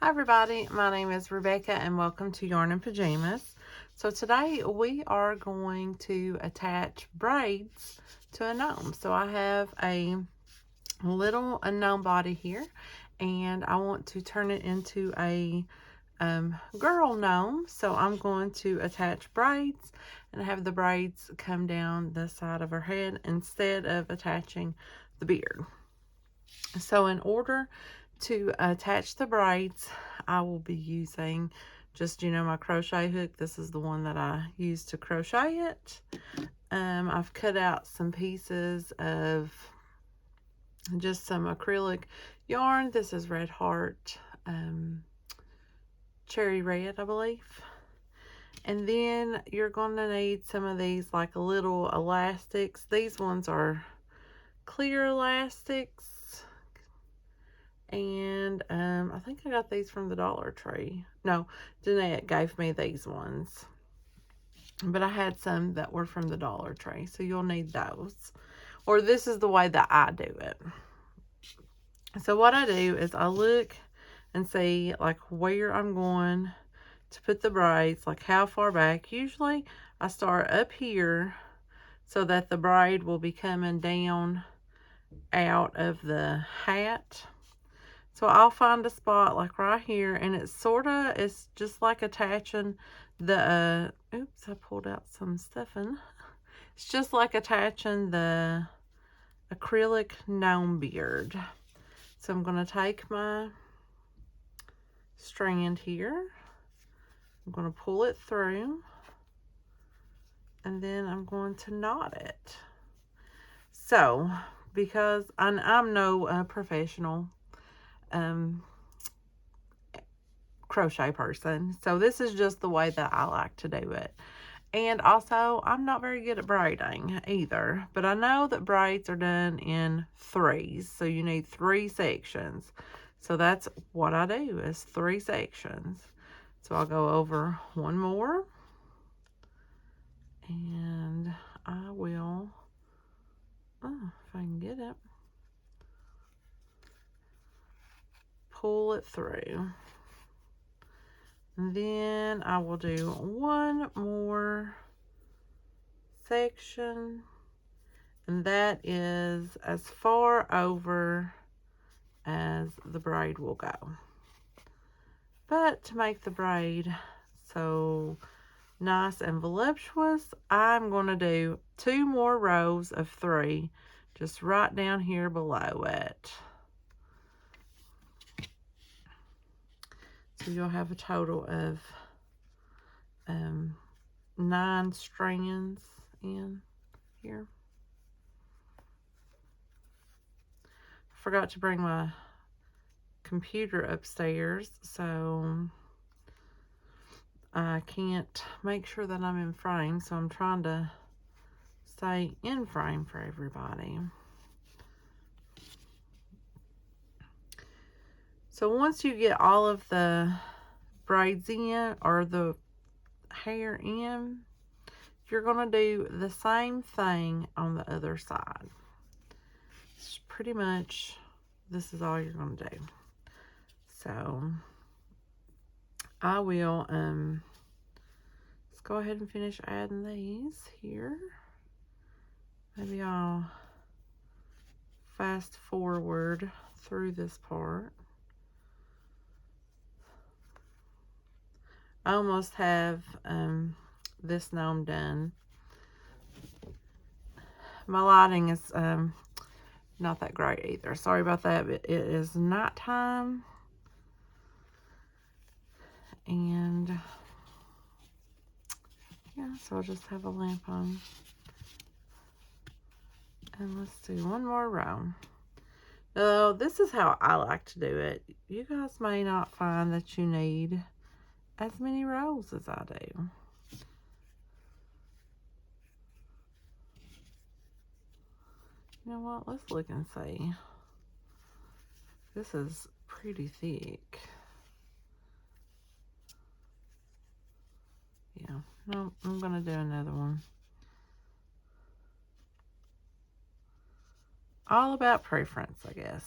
Hi everybody, my name is Rebecca and welcome to Yarn and Pajamas. So today we are going to attach braids to a gnome. So I have a little gnome body here and I want to turn it into a girl gnome. So I'm going to attach braids and have the braids come down the side of her head instead of attaching the beard. So in order to attach the braids, I will be using just, my crochet hook. This is the one that I use to crochet it. I've cut out some pieces of just some acrylic yarn. This is Red Heart Cherry Red, I believe. And then you're going to need some of these like little elastics. These ones are clear elastics. And I think I got these from the Dollar Tree. No, Jeanette gave me these ones. But I had some that were from the Dollar Tree. So you'll need those. Or this is the way that I do it. So what I do is I look and see like where I'm going to put the braids. Like how far back. Usually I start up here so that the braid will be coming down out of the hat. So I'll find a spot like right here, and it's just like attaching the, oops, I pulled out some stuffing. It's just like attaching the acrylic gnome beard. So I'm going to take my strand here. I'm going to pull it through, and then I'm going to knot it. So, because I'm no professional crochet person, so this is just the way that I like to do it. And also I'm not very good at braiding either, but I know that braids are done in threes, so you need 3 sections. So that's what I do, is 3 sections. So I'll go over one more, and I will, if I can get it, pull it through. And then I will do one more section, and that is as far over as the braid will go. But to make the braid so nice and voluptuous, I'm going to do 2 more rows of 3 just right down here below it. So you'll have a total of 9 strands in here. Forgot to bring my computer upstairs, so I can't make sure that I'm in frame, so I'm trying to stay in frame for everybody. So once you get all of the braids in, or the hair in, you're going to do the same thing on the other side. It's pretty much, this is all you're going to do. So I will let's go ahead and finish adding these here. Maybe I'll fast forward through this part. I almost have this gnome done. My lighting is not that great either. Sorry about that, but it is nighttime. And yeah, so I'll just have a lamp on. And let's do one more row. Now, this is how I like to do it. You guys may not find that you need as many rows as I do. You know what? Let's look and see. This is pretty thick. Yeah, no, I'm going to do another one. All about preference, I guess.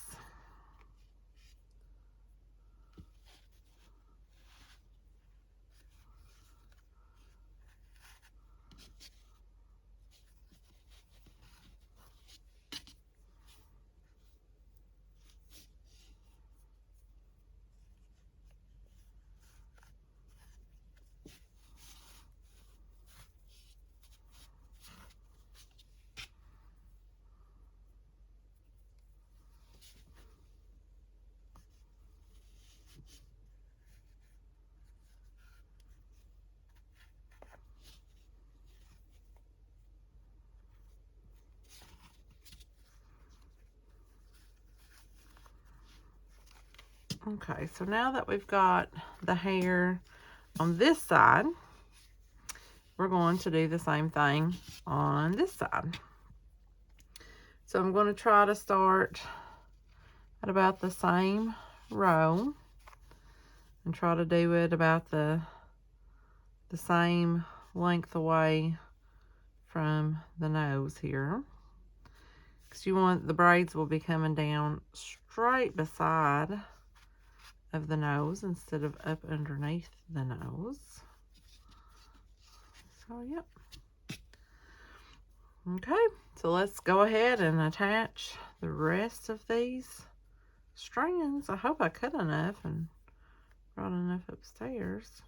Okay, so now that we've got the hair on this side, we're going to do the same thing on this side. So I'm going to try to start at about the same row and try to do it about the same length away from the nose here, because you want the braids will be coming down straight beside of the nose instead of up underneath the nose. So yep. Okay, so let's go ahead and attach the rest of these strands. I hope I cut enough and brought enough upstairs.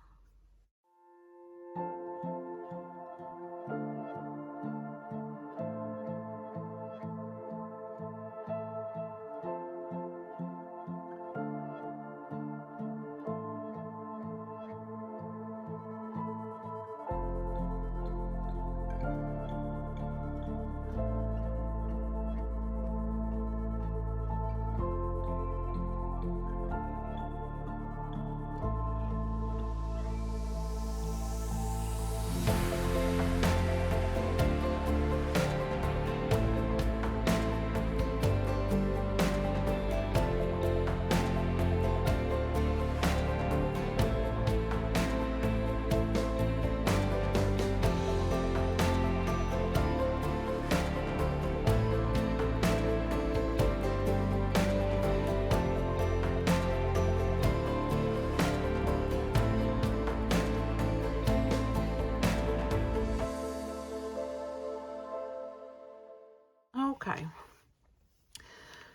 Okay,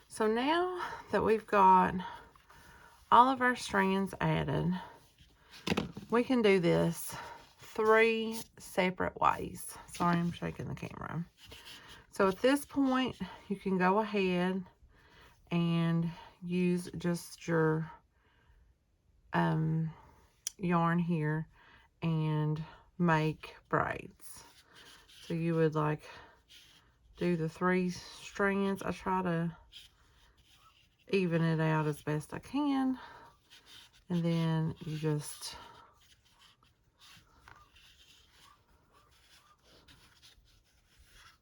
so now that we've got all of our strands added, we can do this 3 separate ways. Sorry, I'm shaking the camera. So at this point, you can go ahead and use just your yarn here and make braids. So you would like do the 3 strands. I try to even it out as best I can, and then you just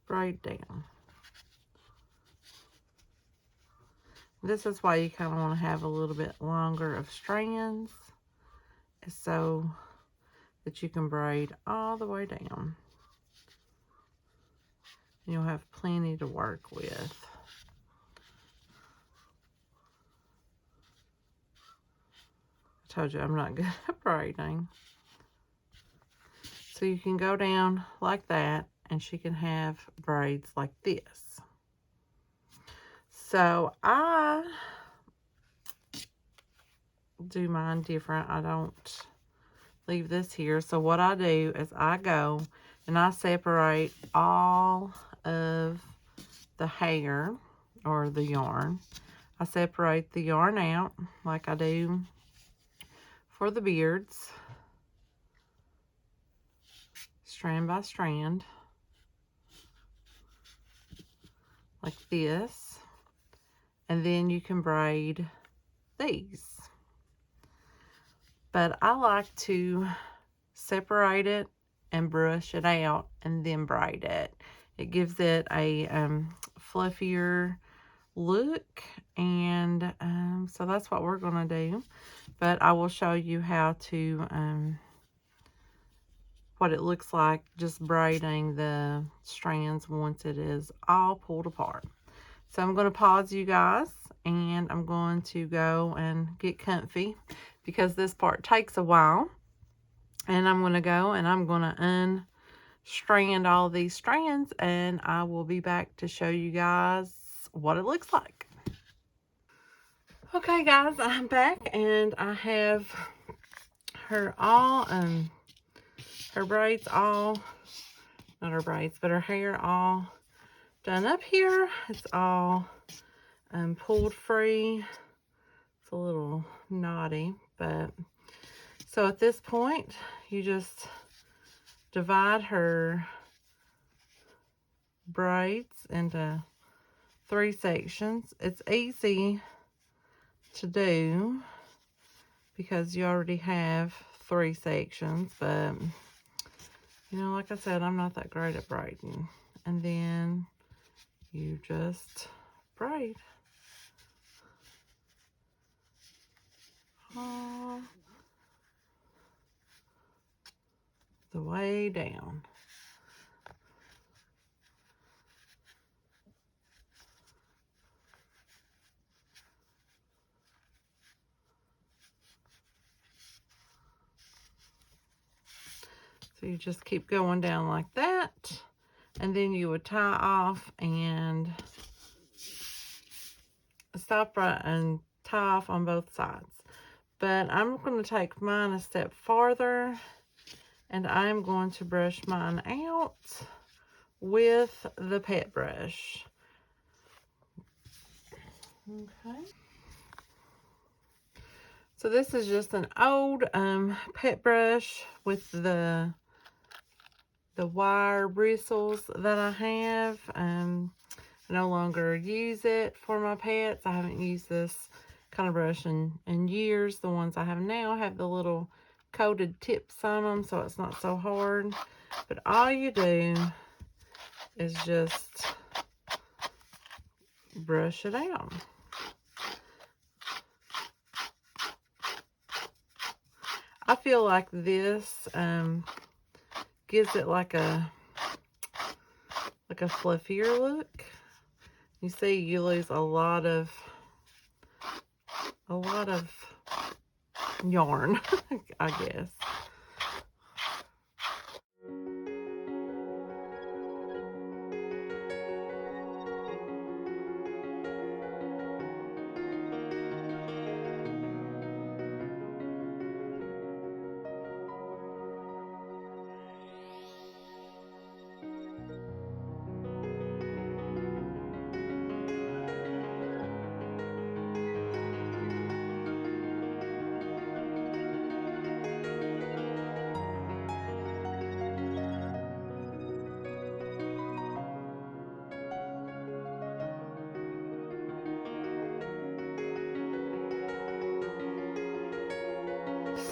braid down. This is why you kind of want to have a little bit longer of strands, so that you can braid all the way down. You'll have plenty to work with. I told you I'm not good at braiding. So you can go down like that, and she can have braids like this. So I do mine different. I don't leave this here. So what I do is I go and I separate all of the hair or the yarn. I separate the yarn out like I do for the beards, strand by strand, like this, and then you can braid these. But I like to separate it and brush it out and then braid it. It gives it a fluffier look, and so that's what we're gonna do. But I will show you how to what it looks like just braiding the strands once it is all pulled apart. So I'm going to pause you guys, and I'm going to go and get comfy because this part takes a while. And I'm going to go and I'm going to unstrand all these strands, and I will be back to show you guys what it looks like. Okay guys, I'm back, and I have her all her braids all, not her braids, but her hair all done up here. It's all pulled free. It's a little knotty, but so at this point you just divide her braids into 3 sections. It's easy to do because you already have 3 sections, but you know, like I said, I'm not that great at braiding. And then you just braid all the way down. So you just keep going down like that, and then you would tie off and stop right and tie off on both sides. But I'm going to take mine a step farther, and I'm going to brush mine out with the pet brush. Okay. So this is just an old pet brush with the wire bristles that I have. I no longer use it for my pets. I haven't used this kind of brush in years. The ones I have now have the little coated tips on them, so it's not so hard. But all you do is just brush it out. I feel like this gives it like a fluffier look. You see, you lose a lot of yarn, I guess.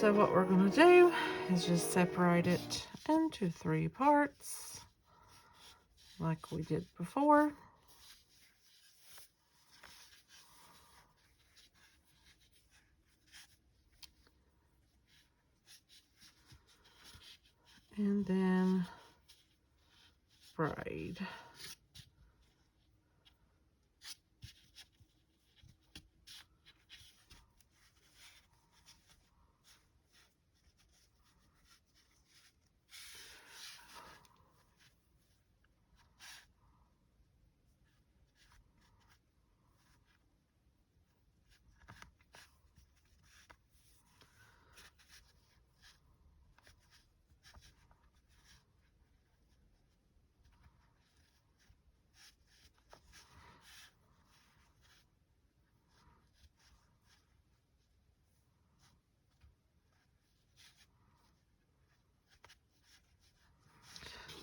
So what we're going to do is just separate it into 3 parts like we did before. And then braid.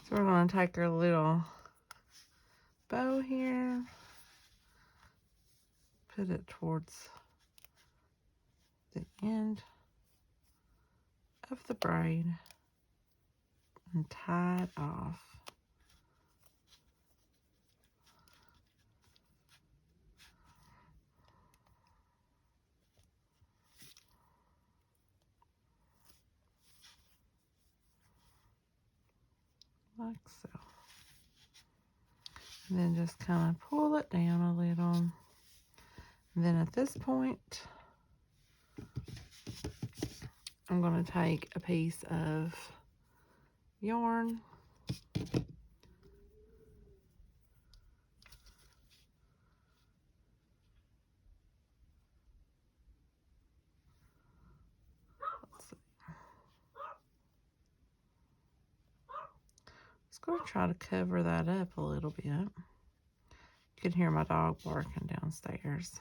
So we're going to take our little bow here, put it towards the end of the braid, and tie it off. Like so. And then just kind of pull it down a little. And then at this point, I'm going to take a piece of yarn, just going to try to cover that up a little bit. You can hear my dog barking downstairs.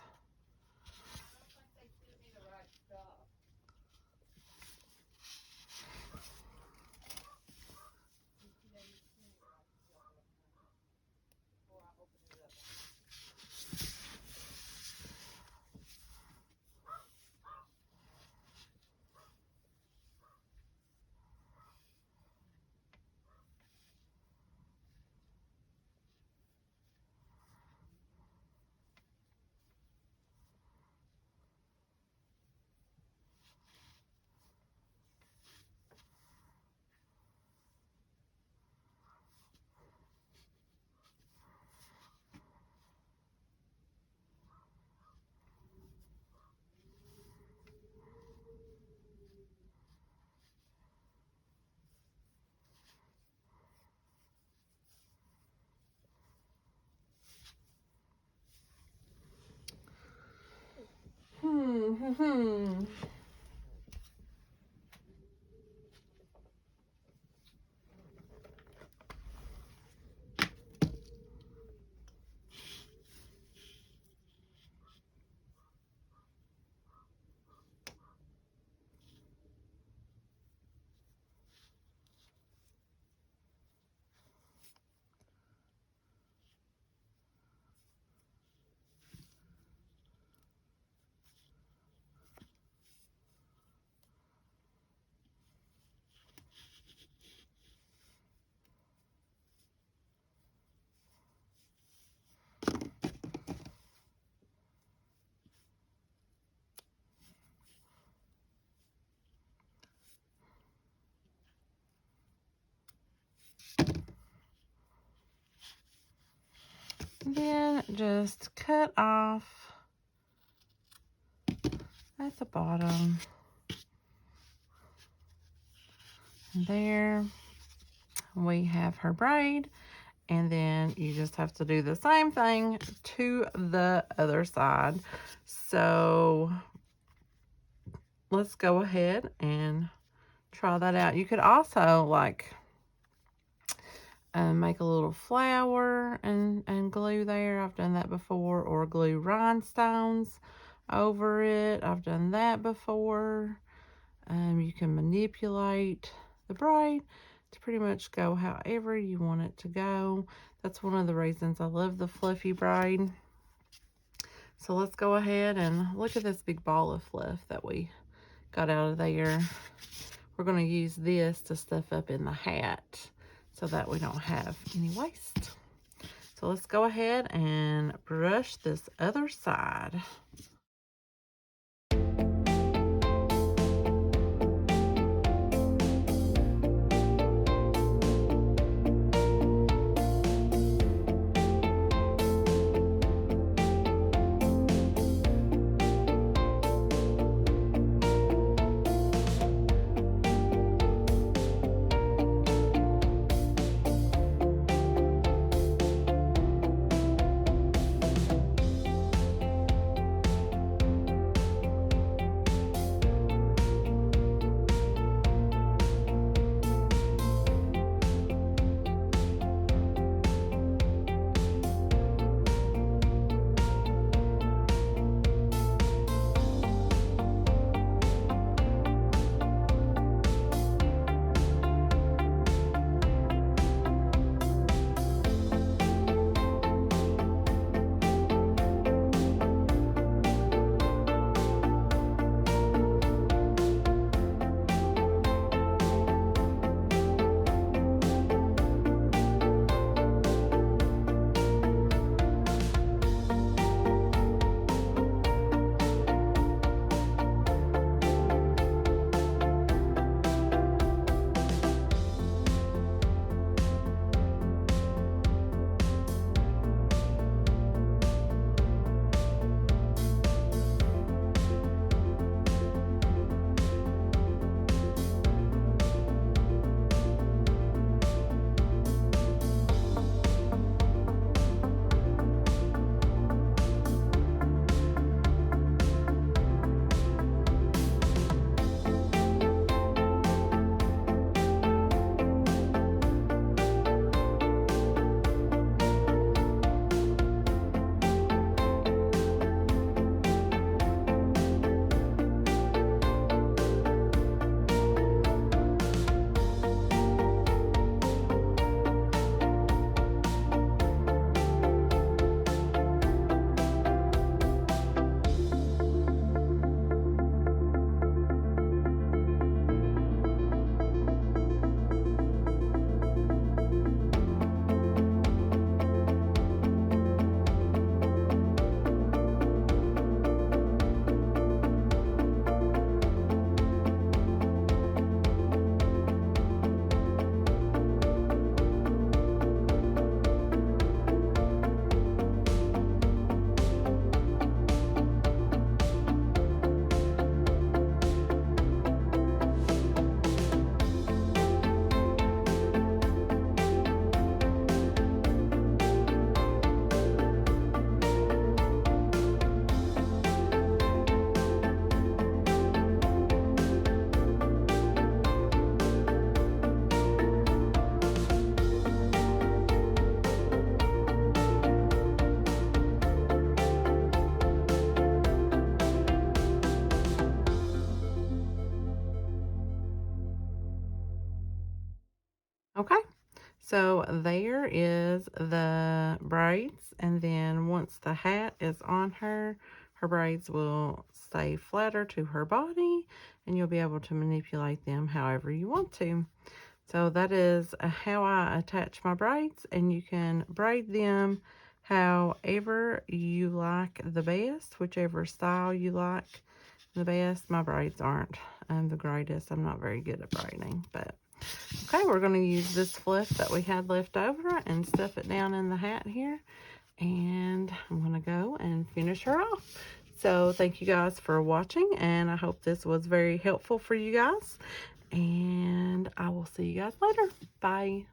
Then just cut off at the bottom. And there we have her braid. And then you just have to do the same thing to the other side. So let's go ahead and try that out. You could also like make a little flower and glue there. I've done that before. Or glue rhinestones over it. I've done that before. You can manipulate the braid to pretty much go however you want it to go. That's one of the reasons I love the fluffy braid. So let's go ahead and look at this big ball of fluff that we got out of there. We're going to use this to stuff up in the hat so that we don't have any waste. So let's go ahead and brush this other side. Okay, so there is the braids, and then once the hat is on her, her braids will stay flatter to her body, and you'll be able to manipulate them however you want to. So that is how I attach my braids, and you can braid them however you like the best, whichever style you like the best. My braids aren't the greatest. I'm not very good at braiding, but okay, we're going to use this fluff that we had left over and stuff it down in the hat here, and I'm going to go and finish her off. So thank you guys for watching, and I hope this was very helpful for you guys, and I will see you guys later. Bye.